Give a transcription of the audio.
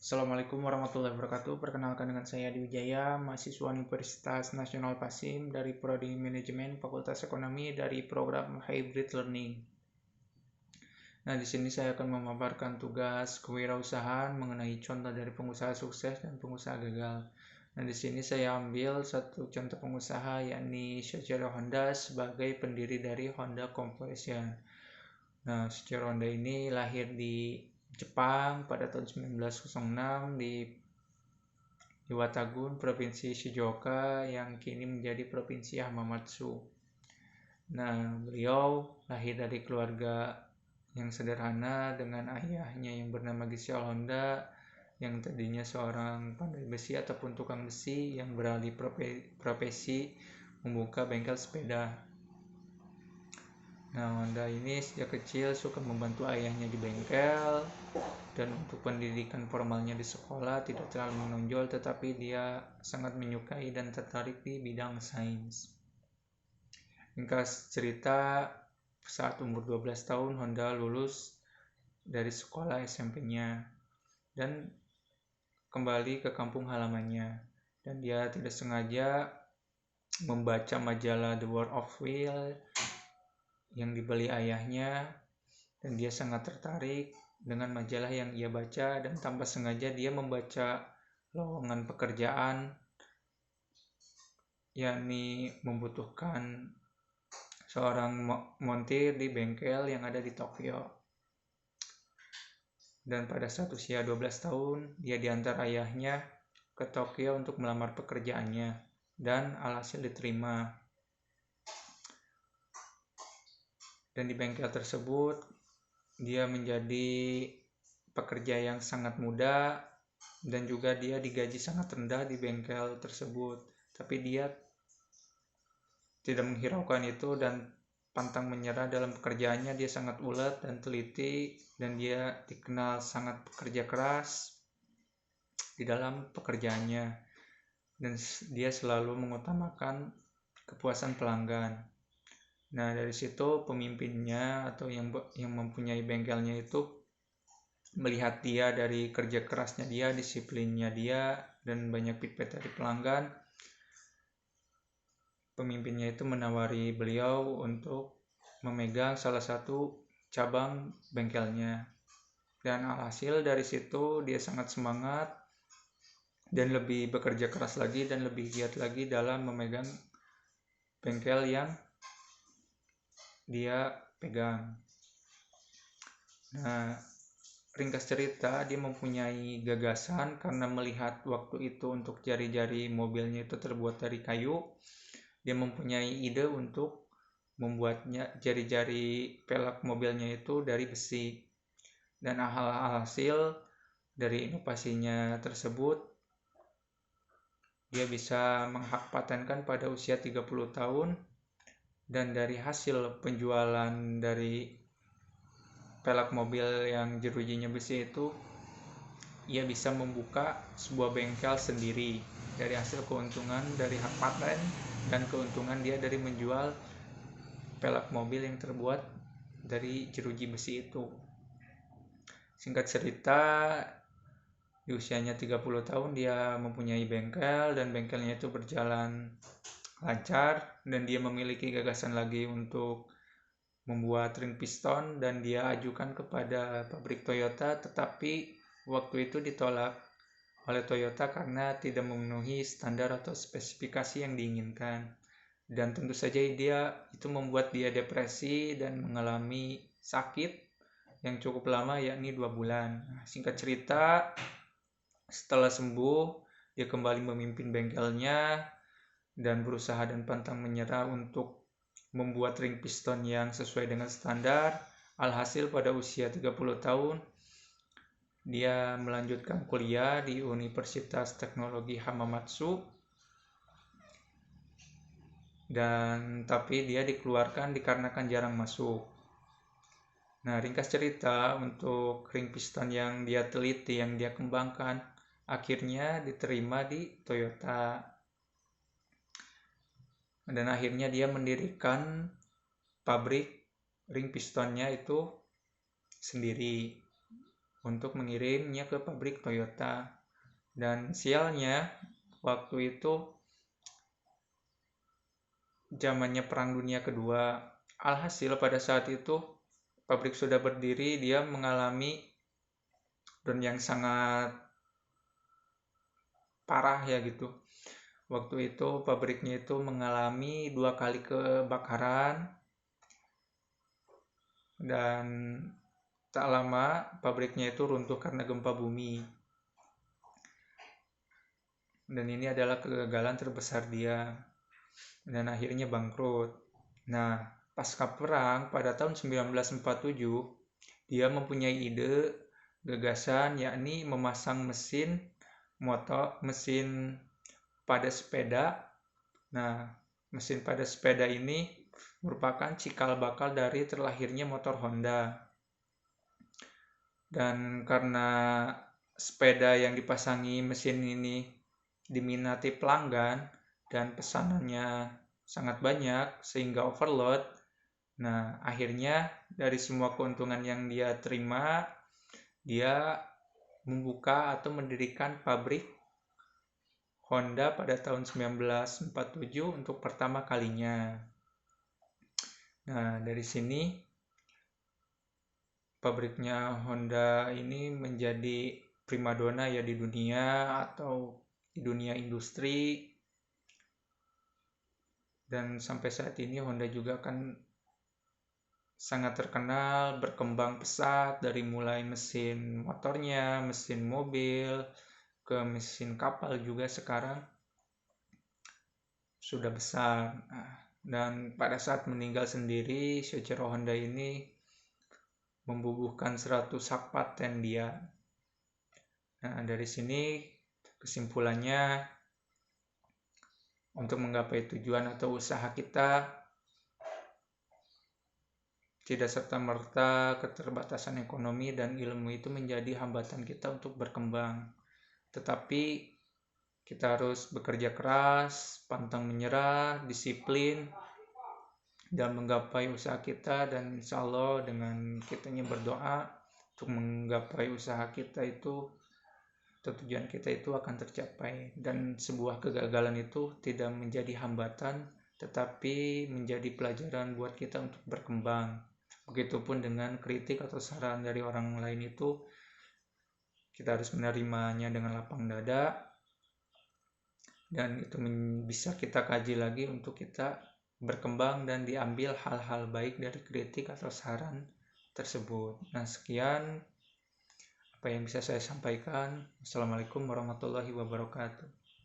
Assalamualaikum warahmatullahi wabarakatuh. Perkenalkan dengan saya Adi Wijaya, mahasiswa Universitas Nasional Pasim dari Prodi Manajemen Fakultas Ekonomi dari program Hybrid Learning. Nah, di sini saya akan memaparkan tugas kewirausahaan mengenai contoh dari pengusaha sukses dan pengusaha gagal. Nah, di sini saya ambil satu contoh pengusaha yakni Soichiro Honda sebagai pendiri dari Honda Corporation. Nah, Soichiro Honda ini lahir di Jepang pada tahun 1906 di Watagun, Provinsi Shizuoka yang kini menjadi Provinsi Hamamatsu. Nah, beliau lahir dari keluarga yang sederhana dengan ayahnya yang bernama Giselle Honda yang tadinya seorang pandai besi ataupun tukang besi yang beralih profesi membuka bengkel sepeda. Nah, Honda ini sejak kecil suka membantu ayahnya di bengkel, dan untuk pendidikan formalnya di sekolah tidak terlalu menonjol, tetapi dia sangat menyukai dan tertarik di bidang sains. Ringkas cerita, saat umur 12 tahun Honda lulus dari sekolah SMP-nya dan kembali ke kampung halamannya, dan dia tidak sengaja membaca majalah The World of Will yang dibeli ayahnya, dan dia sangat tertarik dengan majalah yang ia baca, dan tanpa sengaja dia membaca lowongan pekerjaan yakni membutuhkan seorang montir di bengkel yang ada di Tokyo. Dan pada saat usia 12 tahun dia diantar ayahnya ke Tokyo untuk melamar pekerjaannya, dan alhasil diterima. Dan di bengkel tersebut dia menjadi pekerja yang sangat muda, dan juga dia digaji sangat rendah di bengkel tersebut. Tapi dia tidak menghiraukan itu dan pantang menyerah dalam pekerjaannya. Dia sangat ulet dan teliti, dan dia dikenal sangat bekerja keras di dalam pekerjaannya, dan dia selalu mengutamakan kepuasan pelanggan. Nah, dari situ pemimpinnya atau yang mempunyai bengkelnya itu melihat dia dari kerja kerasnya dia, disiplinnya dia, dan banyak feedback dari pelanggan. Pemimpinnya itu menawari beliau untuk memegang salah satu cabang bengkelnya. Dan alhasil dari situ dia sangat semangat dan lebih bekerja keras lagi dan lebih giat lagi dalam memegang bengkel yang dia pegang. Nah, ringkas cerita, dia mempunyai gagasan karena melihat waktu itu untuk jari-jari mobilnya itu terbuat dari kayu. Dia mempunyai ide untuk membuatnya jari-jari pelek mobilnya itu dari besi. Dan hasil dari inovasinya tersebut, dia bisa mengpatenkan pada usia 30 tahun. Dan dari hasil penjualan dari pelek mobil yang jerujinya besi itu, ia bisa membuka sebuah bengkel sendiri dari hasil keuntungan dari hak paten dan keuntungan dia dari menjual pelek mobil yang terbuat dari jeruji besi itu. Singkat cerita, di usianya 30 tahun dia mempunyai bengkel, dan bengkelnya itu berjalan lancar, dan dia memiliki gagasan lagi untuk membuat ring piston, dan dia ajukan kepada pabrik Toyota, tetapi waktu itu ditolak oleh Toyota karena tidak memenuhi standar atau spesifikasi yang diinginkan. Dan tentu saja itu membuat dia depresi dan mengalami sakit yang cukup lama, yakni 2 bulan. Singkat cerita, setelah sembuh dia kembali memimpin bengkelnya dan berusaha dan pantang menyerah untuk membuat ring piston yang sesuai dengan standar. Alhasil pada usia 30 tahun dia melanjutkan kuliah di Universitas Teknologi Hamamatsu, dan tapi dia dikeluarkan dikarenakan jarang masuk. Nah, ringkas cerita, untuk ring piston yang dia teliti, yang dia kembangkan, akhirnya diterima di Toyota. Dan akhirnya dia mendirikan pabrik ring pistonnya itu sendiri. untuk mengirimnya ke pabrik Toyota. Dan sialnya waktu itu zamannya Perang Dunia Kedua. Alhasil pada saat itu pabrik sudah berdiri, dia mengalami down yang sangat parah ya gitu. Waktu itu pabriknya itu mengalami 2 kali kebakaran, dan tak lama pabriknya itu runtuh karena gempa bumi. Dan ini adalah kegagalan terbesar dia, dan akhirnya bangkrut. Nah, pasca perang pada tahun 1947, dia mempunyai ide, gagasan, yakni memasang mesin pada sepeda. Nah, mesin pada sepeda ini merupakan cikal bakal dari terlahirnya motor Honda. Dan karena sepeda yang dipasangi mesin ini diminati pelanggan dan pesanannya sangat banyak sehingga overload. Nah, akhirnya dari semua keuntungan yang dia terima, dia membuka atau mendirikan pabrik Honda pada tahun 1947 untuk pertama kalinya. Nah, dari sini pabriknya Honda ini menjadi primadona ya di dunia atau di dunia industri. Dan sampai saat ini Honda juga kan sangat terkenal, berkembang pesat dari mulai mesin motornya, mesin mobil, ke mesin kapal juga sekarang sudah besar. Dan pada saat meninggal sendiri, Shoichiro Honda ini membubuhkan 100 hak paten dia. Nah, dari sini kesimpulannya, untuk menggapai tujuan atau usaha kita, tidak serta-merta keterbatasan ekonomi dan ilmu itu menjadi hambatan kita untuk berkembang. Tetapi kita harus bekerja keras, pantang menyerah, disiplin, dan menggapai usaha kita. Dan insya Allah dengan kitanya berdoa untuk menggapai usaha kita itu, tujuan kita itu akan tercapai. Dan sebuah kegagalan itu tidak menjadi hambatan, tetapi menjadi pelajaran buat kita untuk berkembang. Begitupun dengan kritik atau saran dari orang lain itu, kita harus menerimanya dengan lapang dada, dan itu bisa kita kaji lagi untuk kita berkembang dan diambil hal-hal baik dari kritik atau saran tersebut. Nah, sekian apa yang bisa saya sampaikan. Wassalamualaikum warahmatullahi wabarakatuh.